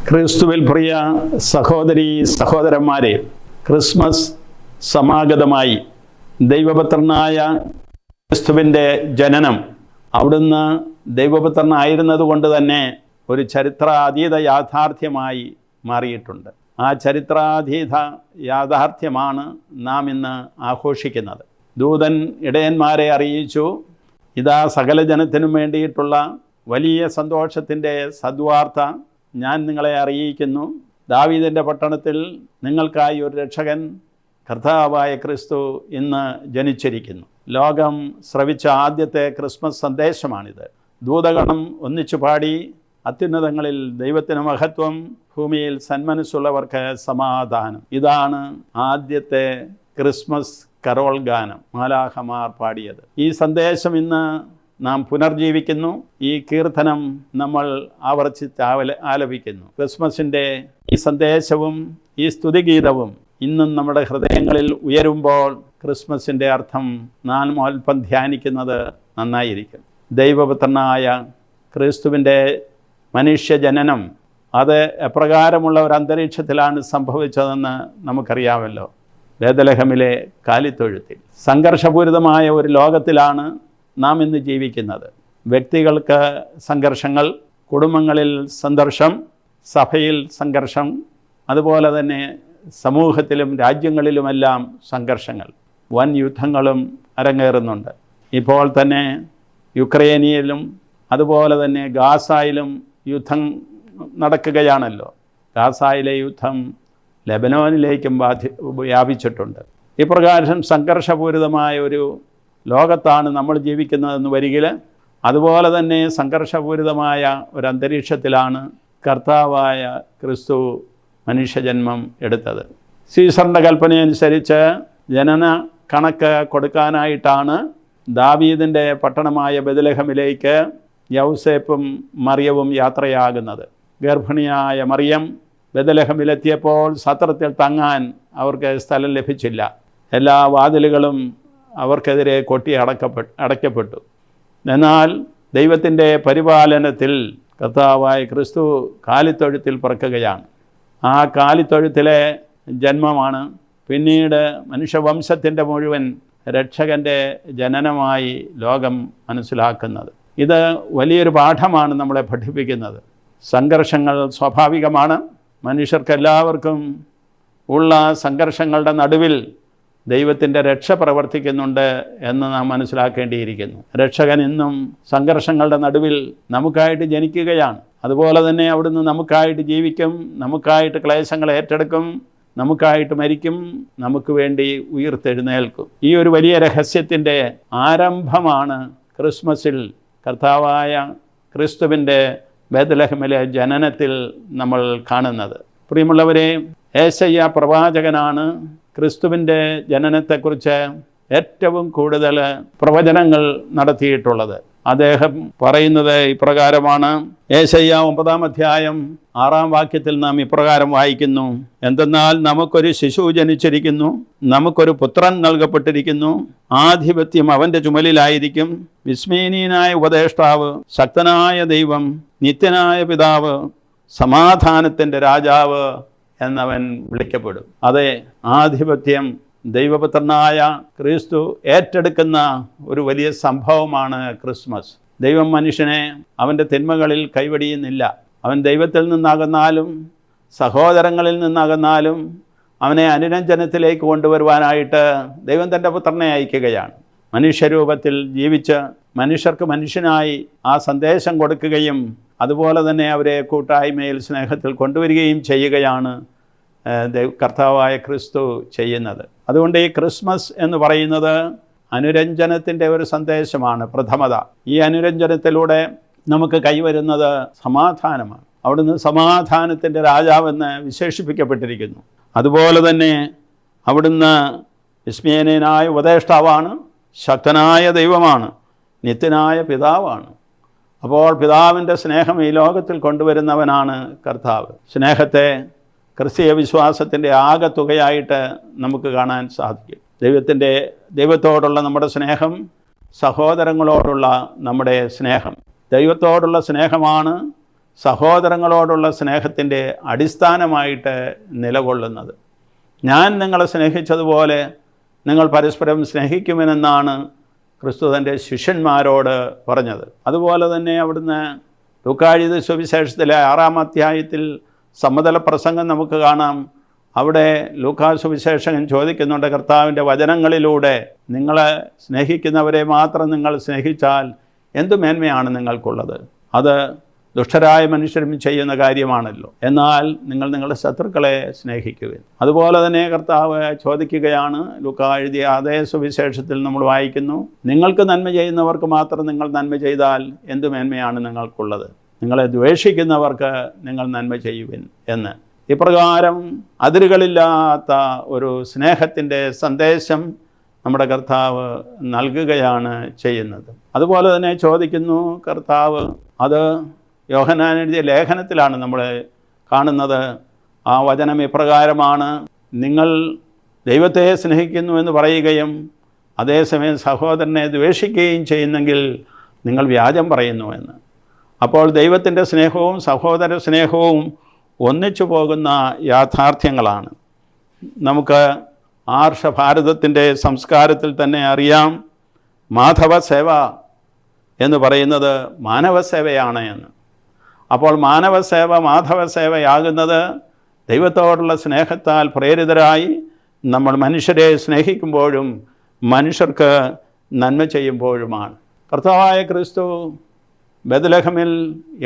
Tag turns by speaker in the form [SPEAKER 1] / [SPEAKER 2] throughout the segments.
[SPEAKER 1] ക്രിസ്തുവിൽ പ്രിയ സഹോദരീ സഹോദരന്മാരെ, ക്രിസ്മസ് സമാഗതമായി. ദൈവപുത്രനായ ക്രിസ്തുവിൻ്റെ ജനനം അവിടുന്ന് ദൈവപുത്രനായിരുന്നത് കൊണ്ട് തന്നെ ഒരു ചരിത്രാതീത യാഥാർത്ഥ്യമായി മാറിയിട്ടുണ്ട്. ആ ചരിത്രാതീത യാഥാർത്ഥ്യമാണ് നാം ഇന്ന് ആഘോഷിക്കുന്നത്. ദൂതൻ ഇടയന്മാരെ അറിയിച്ചു, ഇതാ സകല ജനത്തിനും വേണ്ടിയിട്ടുള്ള വലിയ സന്തോഷത്തിൻ്റെ സദ്വാർത്ത ഞാൻ നിങ്ങളെ അറിയിക്കുന്നു. ദാവീദിൻ്റെ പട്ടണത്തിൽ നിങ്ങൾക്കായി ഒരു രക്ഷകൻ, കർത്താവായ ക്രിസ്തു ഇന്ന് ജനിച്ചിരിക്കുന്നു. ലോകം ശ്രവിച്ച ആദ്യത്തെ ക്രിസ്മസ് സന്ദേശമാണിത്. ദൂതഗണം ഒന്നിച്ചു പാടി, അത്യുന്നതങ്ങളിൽ ദൈവത്തിന് മഹത്വം, ഭൂമിയിൽ സന്മനസ്സുള്ളവർക്ക് സമാധാനം. ഇതാണ് ആദ്യത്തെ ക്രിസ്മസ് കരോൾ ഗാനം മാലാഖമാർ പാടിയത്. ഈ സന്ദേശം ഇന്ന് നാം പുനർജീവിക്കുന്നു. ഈ കീർത്തനം നമ്മൾ ആവർത്തിച്ച് ആലപിക്കുന്നു. ക്രിസ്മസിൻ്റെ ഈ സന്ദേശവും ഈ സ്തുതിഗീതവും ഇന്നും നമ്മുടെ ഹൃദയങ്ങളിൽ ഉയരുമ്പോൾ ക്രിസ്മസിൻ്റെ അർത്ഥം നാം അല്പം ധ്യാനിക്കുന്നത് നന്നായിരിക്കും. ദൈവപുത്രനായ ക്രിസ്തുവിൻ്റെ മനുഷ്യജനനം അത് എപ്രകാരമുള്ള ഒരു അന്തരീക്ഷത്തിലാണ് സംഭവിച്ചതെന്ന് നമുക്കറിയാമല്ലോ. ബേത്ലഹേമിലെ കാലിത്തൊഴുത്തിൽ. സംഘർഷപൂരിതമായ ഒരു ലോകത്തിലാണ് നാം ഇന്ന് ജീവിക്കുന്നത്. വ്യക്തികൾക്ക് സംഘർഷങ്ങൾ, കുടുംബങ്ങളിൽ സംഘർഷം, സഭയിൽ സംഘർഷം, അതുപോലെ തന്നെ സമൂഹത്തിലും രാജ്യങ്ങളിലുമെല്ലാം സംഘർഷങ്ങൾ, വൻ യുദ്ധങ്ങളും അരങ്ങേറുന്നുണ്ട്. ഇപ്പോൾ തന്നെ യുക്രൈനിലും അതുപോലെ തന്നെ ഗാസയിലും യുദ്ധം നടക്കുകയാണല്ലോ. ഗാസയിലെ യുദ്ധം ലെബനോനിലേക്കും വ്യാപിച്ചിട്ടുണ്ട്. ഇപ്രകാരം സംഘർഷപൂരിതമായ ഒരു ലോകത്താണ് നമ്മൾ ജീവിക്കുന്നതെന്ന് വരികിൽ, അതുപോലെ തന്നെ സംഘർഷപൂരിതമായ ഒരു അന്തരീക്ഷത്തിലാണ് കർത്താവായ ക്രിസ്തു മനുഷ്യജന്മം എടുത്തത്. സീസറിൻ്റെ കൽപ്പനയനുസരിച്ച് ജനന കണക്ക് കൊടുക്കാനായിട്ടാണ് ദാവീദിൻ്റെ പട്ടണമായ ബേത്ലഹേമിലേക്ക് യൗസേപ്പും മറിയവും യാത്രയാകുന്നത്. ഗർഭിണിയായ മറിയം ബേത്ലഹേമിലെത്തിയപ്പോൾ സത്രത്തിൽ തങ്ങാൻ അവർക്ക് സ്ഥലം ലഭിച്ചില്ല. എല്ലാ വാതിലുകളും അവർക്കെതിരെ കൊട്ടി അടയ്ക്കപ്പെട്ടു. എന്നാൽ ദൈവത്തിൻ്റെ പരിപാലനത്തിൽ കർത്താവായ ക്രിസ്തു കാലിത്തൊഴുത്തിൽ പിറക്കുകയാണ്. ആ കാലിത്തൊഴുത്തിലെ ജന്മമാണ് പിന്നീട് മനുഷ്യവംശത്തിൻ്റെ മുഴുവൻ രക്ഷകൻ്റെ ജനനമായി ലോകം മനസ്സിലാക്കുന്നത്. ഇത് വലിയൊരു പാഠമാണ് നമ്മളെ പഠിപ്പിക്കുന്നത്. സംഘർഷങ്ങൾ സ്വാഭാവികമാണ്. മനുഷ്യർക്കെല്ലാവർക്കും ഉള്ള സംഘർഷങ്ങളുടെ നടുവിൽ ദൈവത്തിൻ്റെ രക്ഷ പ്രവർത്തിക്കുന്നുണ്ട് എന്ന് നാം മനസ്സിലാക്കേണ്ടിയിരിക്കുന്നു. രക്ഷകൻ ഇന്നും സംഘർഷങ്ങളുടെ നടുവിൽ നമുക്കായിട്ട് ജനിക്കുകയാണ്. അതുപോലെ തന്നെ അവിടുന്ന് നമുക്കായിട്ട് ജീവിക്കും, നമുക്കായിട്ട് ക്ലേശങ്ങൾ ഏറ്റെടുക്കും, നമുക്കായിട്ട് മരിക്കും, നമുക്ക് വേണ്ടി ഉയിർത്തെഴുന്നേൽക്കും. ഈ ഒരു വലിയ രഹസ്യത്തിൻ്റെ ആരംഭമാണ് ക്രിസ്മസിൽ കർത്താവായ ക്രിസ്തുവിൻ്റെ ബേത്ലഹേമിലെ ജനനത്തിൽ നമ്മൾ കാണുന്നത്. പ്രിയമുള്ളവരെ, യേശയ്യ പ്രവാചകനാണ് ക്രിസ്തുവിൻ്റെ ജനനത്തെക്കുറിച്ച് ഏറ്റവും കൂടുതൽ പ്രവചനങ്ങൾ നടത്തിയിട്ടുള്ളത്. അദ്ദേഹം പറയുന്നത് ഇപ്രകാരമാണ്. യേശയ്യ 9-ാം അധ്യായം 6-ാം വാക്യത്തിൽ നാം ഇപ്രകാരം വായിക്കുന്നു: എന്തെന്നാൽ നമുക്കൊരു ശിശു ജനിച്ചിരിക്കുന്നു, നമുക്കൊരു പുത്രൻ നൽകപ്പെട്ടിരിക്കുന്നു, ആധിപത്യം അവൻ്റെ ചുമലിലായിരിക്കും. വിസ്മയനീയനായ ഉപദേഷ്ടാവ്, ശക്തനായ ദൈവം, നിത്യനായ പിതാവ്, സമാധാനത്തിൻ്റെ രാജാവ് എന്നവൻ വിളിക്കപ്പെടും. അതെ, ആധിപത്യം ദൈവപുത്രനായ ക്രിസ്തു ഏറ്റെടുക്കുന്ന ഒരു വലിയ സംഭവമാണ് ക്രിസ്മസ്. ദൈവം മനുഷ്യനെ അവൻ്റെ തിന്മകളിൽ കൈവെടിയുന്നില്ല. അവൻ ദൈവത്തിൽ നിന്നകന്നാലും സഹോദരങ്ങളിൽ നിന്നകന്നാലും അവനെ അനുരഞ്ജനത്തിലേക്ക് കൊണ്ടുവരുവാനായിട്ട് ദൈവം തൻ്റെ പുത്രനെ അയക്കുകയാണ്. മനുഷ്യരൂപത്തിൽ ജീവിച്ച് മനുഷ്യർക്ക് മനുഷ്യനായി ആ സന്ദേശം കൊടുക്കുകയും അതുപോലെ തന്നെ അവരെ കൂട്ടായ്മയിൽ സ്നേഹത്തിൽ കൊണ്ടുവരികയും ചെയ്യുകയാണ് കർത്താവായ ക്രിസ്തു ചെയ്യുന്നത്. അതുകൊണ്ട് ഈ ക്രിസ്മസ് എന്ന് പറയുന്നത് അനുരഞ്ജനത്തിൻ്റെ ഒരു സന്ദേശമാണ്. പ്രഥമത. ഈ അനുരഞ്ജനത്തിലൂടെ നമുക്ക് കൈവരുന്നത് സമാധാനമാണ്. അവിടുന്ന് സമാധാനത്തിൻ്റെ രാജാവെന്ന് വിശേഷിപ്പിക്കപ്പെട്ടിരിക്കുന്നു. അതുപോലെ തന്നെ അവിടുന്ന് വിസ്മയനീയനായ ഉപദേഷ്ടാവാണ്, ശക്തനായ ദൈവമാണ്, നിത്യനായ പിതാവാണ്. അപ്പോൾ പിതാവിൻ്റെ സ്നേഹം ഈ ലോകത്തിൽ കൊണ്ടുവരുന്നവനാണ് കർത്താവ്. സ്നേഹത്തെ ക്രിസ്തീയ വിശ്വാസത്തിൻ്റെ ആകെത്തുകയായിട്ട് നമുക്ക് കാണാൻ സാധിക്കും. ദൈവത്തോടുള്ള നമ്മുടെ സ്നേഹം, സഹോദരങ്ങളോടുള്ള നമ്മുടെ സ്നേഹം. ദൈവത്തോടുള്ള സ്നേഹമാണ് സഹോദരങ്ങളോടുള്ള സ്നേഹത്തിൻ്റെ അടിസ്ഥാനമായിട്ട് നിലകൊള്ളുന്നത്. ഞാൻ നിങ്ങളെ സ്നേഹിച്ചതുപോലെ നിങ്ങൾ പരസ്പരം സ്നേഹിക്കുമെന്നാണ് ക്രിസ്തു തൻ്റെ ശിഷ്യന്മാരോട് പറഞ്ഞത്. അതുപോലെ തന്നെ അവിടുന്ന് ലൂക്കാ സുവിശേഷത്തിലെ 6-ാം അധ്യായത്തിൽ സമതല പ്രസംഗം നമുക്ക് കാണാം. അവിടെ ലൂക്കാ സുവിശേഷകൻ ചോദിക്കുന്നുണ്ട്, കർത്താവിൻ്റെ വചനങ്ങളിലൂടെ നിങ്ങളെ സ്നേഹിക്കുന്നവരെ മാത്രം നിങ്ങൾ സ്നേഹിച്ചാൽ എന്തു മേന്മയാണ് നിങ്ങൾക്കുള്ളത്? അത് ദുഷ്ടരായ മനുഷ്യരും ചെയ്യുന്ന കാര്യമാണല്ലോ. എന്നാൽ നിങ്ങൾ നിങ്ങളുടെ ശത്രുക്കളെ സ്നേഹിക്കുകയും. അതുപോലെ തന്നെ കർത്താവ് ചോദിക്കുകയാണ്, ലൂക്കാ എഴുതിയ അതേ സുവിശേഷത്തിൽ നമ്മൾ വായിക്കുന്നു, നിങ്ങൾക്ക് നന്മ ചെയ്യുന്നവർക്ക് മാത്രം നിങ്ങൾ നന്മ ചെയ്താൽ എന്തു മേന്മയാണ് നിങ്ങൾക്കുള്ളത്? നിങ്ങളെ ദ്വേഷിക്കുന്നവർക്ക് നിങ്ങൾ നന്മ ചെയ്യുവിൻ എന്ന്. ഇപ്രകാരം അതിരുകളില്ലാത്ത ഒരു സ്നേഹത്തിൻ്റെ സന്ദേശം നമ്മുടെ കർത്താവ് നൽകുകയാണ് ചെയ്യുന്നത്. അതുപോലെ തന്നെ ചോദിക്കുന്നു കർത്താവ്, അത് യോഹന്നാൻ എഴുതിയ ലേഖനത്തിലാണ് നമ്മൾ കാണുന്നത്. ആ വചനം ഇപ്രകാരമാണ്, നിങ്ങൾ ദൈവത്തെ സ്നേഹിക്കുന്നു എന്ന് പറയുകയും അതേസമയം സഹോദരനെ ദ്വേഷിക്കുകയും ചെയ്യുന്നെങ്കിൽ നിങ്ങൾ വ്യാജം പറയുന്നു എന്ന്. അപ്പോൾ ദൈവത്തിൻ്റെ സ്നേഹവും സഹോദര സ്നേഹവും ഒന്നിച്ചു പോകുന്ന യാഥാർത്ഥ്യങ്ങളാണ്. നമുക്ക് ആർഷഭാരതത്തിൻ്റെ സംസ്കാരത്തിൽ തന്നെ അറിയാം, മാധവസേവ എന്ന് പറയുന്നത് മാനവസേവയാണ് എന്ന്. അപ്പോൾ മാനവസേവ മാധവസേവയാകുന്നത് ദൈവത്തോടുള്ള സ്നേഹത്താൽ പ്രേരിതരായി നമ്മൾ മനുഷ്യരെ സ്നേഹിക്കുമ്പോഴും മനുഷ്യർക്ക് നന്മ ചെയ്യുമ്പോഴുമാണ്. കർത്താവായ ക്രിസ്തു ബെത്ലഹേമിൽ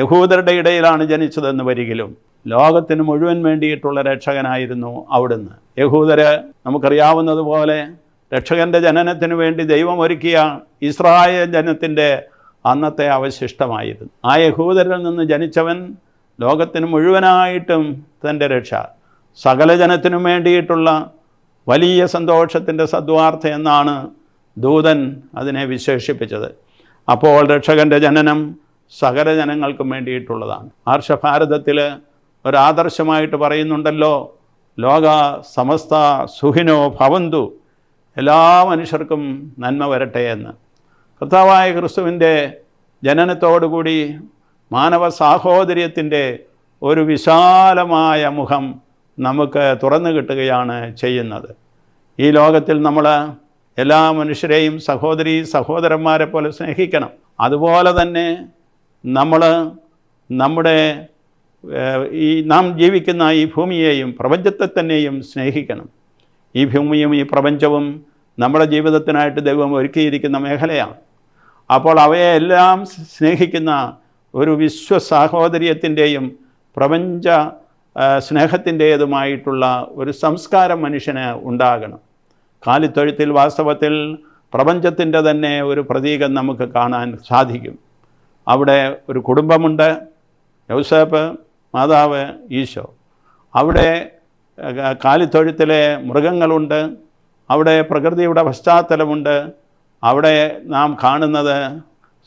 [SPEAKER 1] യഹൂദരുടെ ഇടയിലാണ് ജനിച്ചതെന്ന് വരികിലും ലോകത്തിന് മുഴുവൻ വേണ്ടിയിട്ടുള്ള രക്ഷകനായിരുന്നു അവിടുന്ന്. യഹൂദര് നമുക്കറിയാവുന്നതുപോലെ രക്ഷകൻ്റെ ജനനത്തിനു വേണ്ടി ദൈവം ഒരുക്കിയ ഇസ്രായേൽ ജനത്തിൻ്റെ അന്നത്തെ അവശിഷ്ടമായിരുന്നു. ആ യഹൂദരിൽ നിന്ന് ജനിച്ചവൻ ലോകത്തിന് മുഴുവനായിട്ടും തൻ്റെ രക്ഷ, സകല ജനത്തിനും വേണ്ടിയിട്ടുള്ള വലിയ സന്തോഷത്തിൻ്റെ സദ്വാർത്ത എന്നാണ് ദൂതൻ അതിനെ വിശേഷിപ്പിച്ചത്. അപ്പോൾ രക്ഷകൻ്റെ ജനനം സകല ജനങ്ങൾക്കും വേണ്ടിയിട്ടുള്ളതാണ്. ആർഷഭാരതത്തിൽ ഒരാദർശമായിട്ട് പറയുന്നുണ്ടല്ലോ, ലോക സമസ്ത സുഖിനോ ഭവന്തു, എല്ലാ മനുഷ്യർക്കും നന്മ വരട്ടെ എന്ന്. കർത്താവായ ക്രിസ്തുവിൻ്റെ ജനനത്തോടുകൂടി മാനവ സാഹോദര്യത്തിൻ്റെ ഒരു വിശാലമായ മുഖം നമുക്ക് തുറന്നു കിട്ടുകയാണ് ചെയ്യുന്നത്. ഈ ലോകത്തിൽ നമ്മൾ എല്ലാ മനുഷ്യരെയും സഹോദരീ സഹോദരന്മാരെ പോലെ സ്നേഹിക്കണം. അതുപോലെ തന്നെ നമ്മൾ നമ്മുടെ നാം ജീവിക്കുന്ന ഈ ഭൂമിയെയും പ്രപഞ്ചത്തെ തന്നെയും സ്നേഹിക്കണം. ഈ ഭൂമിയും ഈ പ്രപഞ്ചവും നമ്മുടെ ജീവിതത്തിനായിട്ട് ദൈവം ഒരുക്കിയിരിക്കുന്ന മേഖലയാണ്. അപ്പോൾ അവയെല്ലാം സ്നേഹിക്കുന്ന ഒരു വിശ്വസാഹോദര്യത്തിൻ്റെയും പ്രപഞ്ച സ്നേഹത്തിൻ്റേതുമായിട്ടുള്ള ഒരു സംസ്കാരം മനുഷ്യന് ഉണ്ടാകണം. കാലിത്തൊഴുത്തിൽ വാസ്തവത്തിൽ പ്രപഞ്ചത്തിൻ്റെ തന്നെ ഒരു പ്രതീകം നമുക്ക് കാണാൻ സാധിക്കും. അവിടെ ഒരു കുടുംബമുണ്ട്, യൗസേപ്പ്, മാതാവ്, ഈശോ. അവിടെ കാലിത്തൊഴുത്തിലെ മൃഗങ്ങളുണ്ട്, അവിടെ പ്രകൃതിയുടെ പശ്ചാത്തലമുണ്ട്. അവിടെ നാം കാണുന്നത്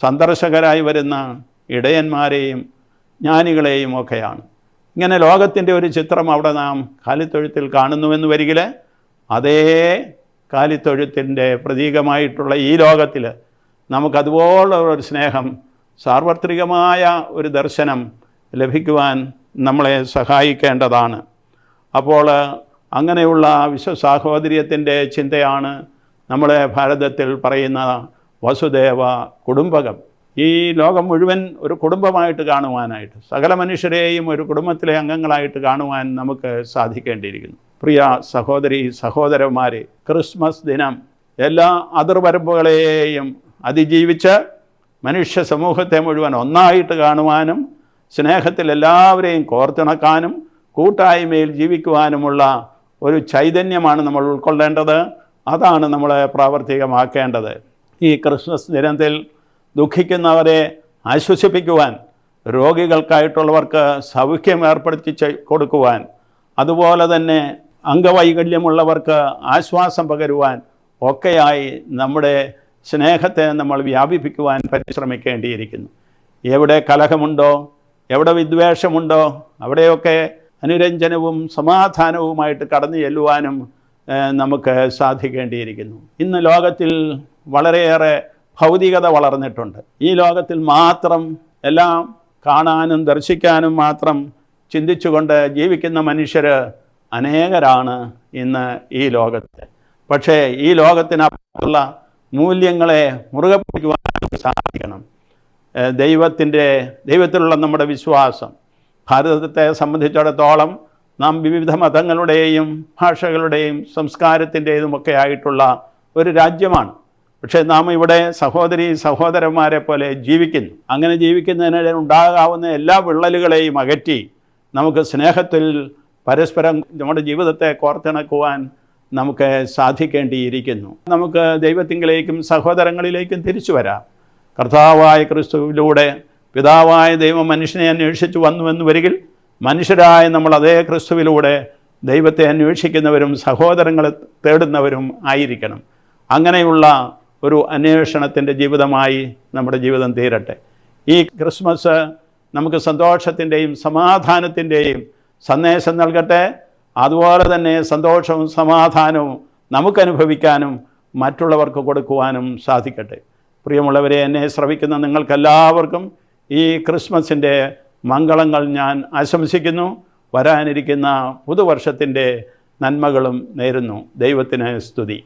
[SPEAKER 1] സന്ദർശകരായി വരുന്ന ഇടയന്മാരെയും ജ്ഞാനികളെയും ഒക്കെയാണ്. ഇങ്ങനെ ലോകത്തിൻ്റെ ഒരു ചിത്രം അവിടെ നാം കാലിത്തൊഴുത്തിൽ കാണുന്നുവെന്ന് വരികിൽ, അതേ കാലിത്തൊഴുത്തിൻ്റെ പ്രതീകമായിട്ടുള്ള ഈ ലോകത്തിൽ നമുക്കതുപോലുള്ള ഒരു സ്നേഹം, സാർവത്രികമായ ഒരു ദർശനം ലഭിക്കുവാൻ നമ്മളെ സഹായിക്കേണ്ടതാണ്. അപ്പോൾ അങ്ങനെയുള്ള വിശ്വസാഹോദര്യത്തിൻ്റെ ചിന്തയാണ് നമ്മുടെ ഭാരതത്തിൽ പറയുന്ന വസുദേവ കുടുംബകം. ഈ ലോകം മുഴുവൻ ഒരു കുടുംബമായിട്ട് കാണുവാനായിട്ട്, സകല മനുഷ്യരെയും ഒരു കുടുംബത്തിലെ അംഗങ്ങളായിട്ട് കാണുവാൻ നമുക്ക് സാധിക്കേണ്ടിയിരിക്കുന്നു. പ്രിയ സഹോദരി സഹോദരന്മാരെ, ക്രിസ്മസ് ദിനം എല്ലാ അതിർവരമ്പുകളെയും അതിജീവിച്ച് മനുഷ്യ സമൂഹത്തെ മുഴുവൻ ഒന്നായിട്ട് കാണുവാനും സ്നേഹത്തിൽ എല്ലാവരെയും കോർത്തിണക്കാനും കൂട്ടായ്മയിൽ ജീവിക്കുവാനുമുള്ള ഒരു ചൈതന്യമാണ് നമ്മൾ ഉൾക്കൊള്ളേണ്ടത്. അതാണ് നമ്മൾ പ്രാവർത്തികമാക്കേണ്ടത്. ഈ ക്രിസ്മസ് ദിനത്തിൽ ദുഃഖിക്കുന്നവരെ ആശ്വസിപ്പിക്കുവാൻ, രോഗികൾക്കായിട്ടുള്ളവർക്ക് സൗഖ്യം ഏർപ്പെടുത്തി കൊടുക്കുവാൻ, അതുപോലെ തന്നെ അംഗവൈകല്യമുള്ളവർക്ക് ആശ്വാസം പകരുവാൻ ഒക്കെയായി നമ്മുടെ സ്നേഹത്തെ നമ്മൾ വ്യാപിപ്പിക്കുവാൻ പരിശ്രമിക്കേണ്ടിയിരിക്കുന്നു. എവിടെ കലഹമുണ്ടോ, എവിടെ വിദ്വേഷമുണ്ടോ, അവിടെയൊക്കെ അനുരഞ്ജനവും സമാധാനവുമായിട്ട് കടന്നു ചെല്ലുവാനും നമുക്ക് സാധിക്കേണ്ടിയിരിക്കുന്നു. ഇന്ന് ലോകത്തിൽ വളരെയേറെ ഭൗതികത വളർന്നിട്ടുണ്ട്. ഈ ലോകത്തിൽ മാത്രം എല്ലാം കാണാനും ദർശിക്കാനും മാത്രം ചിന്തിച്ചുകൊണ്ട് ജീവിക്കുന്ന മനുഷ്യർ അനേകരാണ് ഇന്ന് ഈ ലോകത്ത്. പക്ഷേ ഈ ലോകത്തിനപ്പുറത്തുള്ള മൂല്യങ്ങളെ മുറുകെ പിടിക്കുവാൻ സാധിക്കണം. ദൈവത്തിലുള്ള നമ്മുടെ വിശ്വാസം. ഭാരതത്തെ സംബന്ധിച്ചിടത്തോളം നാം വിവിധ മതങ്ങളുടെയും ഭാഷകളുടെയും സംസ്കാരത്തിൻ്റെതുമൊക്കെ ആയിട്ടുള്ള ഒരു രാജ്യമാണ്. പക്ഷേ നാം ഇവിടെ സഹോദരന്മാരെ പോലെ ജീവിക്കുന്നു. അങ്ങനെ ജീവിക്കുന്നതിന് ഉണ്ടാകാവുന്ന എല്ലാ വിള്ളലുകളെയും അകറ്റി നമുക്ക് സ്നേഹത്തിൽ പരസ്പരം നമ്മുടെ ജീവിതത്തെ കോർത്തിണക്കുവാൻ നമുക്ക് സാധിക്കേണ്ടിയിരിക്കുന്നു. നമുക്ക് ദൈവത്തിങ്കിലേക്കും സഹോദരങ്ങളിലേക്കും തിരിച്ചു വരാം. കർത്താവായ ക്രിസ്തുവിലൂടെ പിതാവായ ദൈവം മനുഷ്യനെ അന്വേഷിച്ചു വന്നുവെന്ന് വരികിൽ മനുഷ്യരായ നമ്മൾ അതേ ക്രിസ്തുവിലൂടെ ദൈവത്തെ അന്വേഷിക്കുന്നവരും സഹോദരങ്ങളെ തേടുന്നവരും ആയിരിക്കണം. അങ്ങനെയുള്ള ഒരു അന്വേഷണത്തിൻ്റെ ജീവിതമായി നമ്മുടെ ജീവിതം തീരട്ടെ. ഈ ക്രിസ്മസ് നമുക്ക് സന്തോഷത്തിൻ്റെയും സമാധാനത്തിൻ്റെയും സന്ദേശം നൽകട്ടെ. അതുപോലെ തന്നെ സന്തോഷവും സമാധാനവും നമുക്കനുഭവിക്കാനും മറ്റുള്ളവർക്ക് കൊടുക്കുവാനും സാധിക്കട്ടെ. പ്രിയമുള്ളവരെ, എന്നെ ശ്രവിക്കുന്ന നിങ്ങൾക്കെല്ലാവർക്കും ഈ ക്രിസ്മസിൻ്റെ മംഗളങ്ങൾ ഞാൻ ആശംസിക്കുന്നു. വരാനിരിക്കുന്ന പുതുവർഷത്തിൻ്റെ നന്മകളും നേരുന്നു. ദൈവത്തിന് സ്തുതി.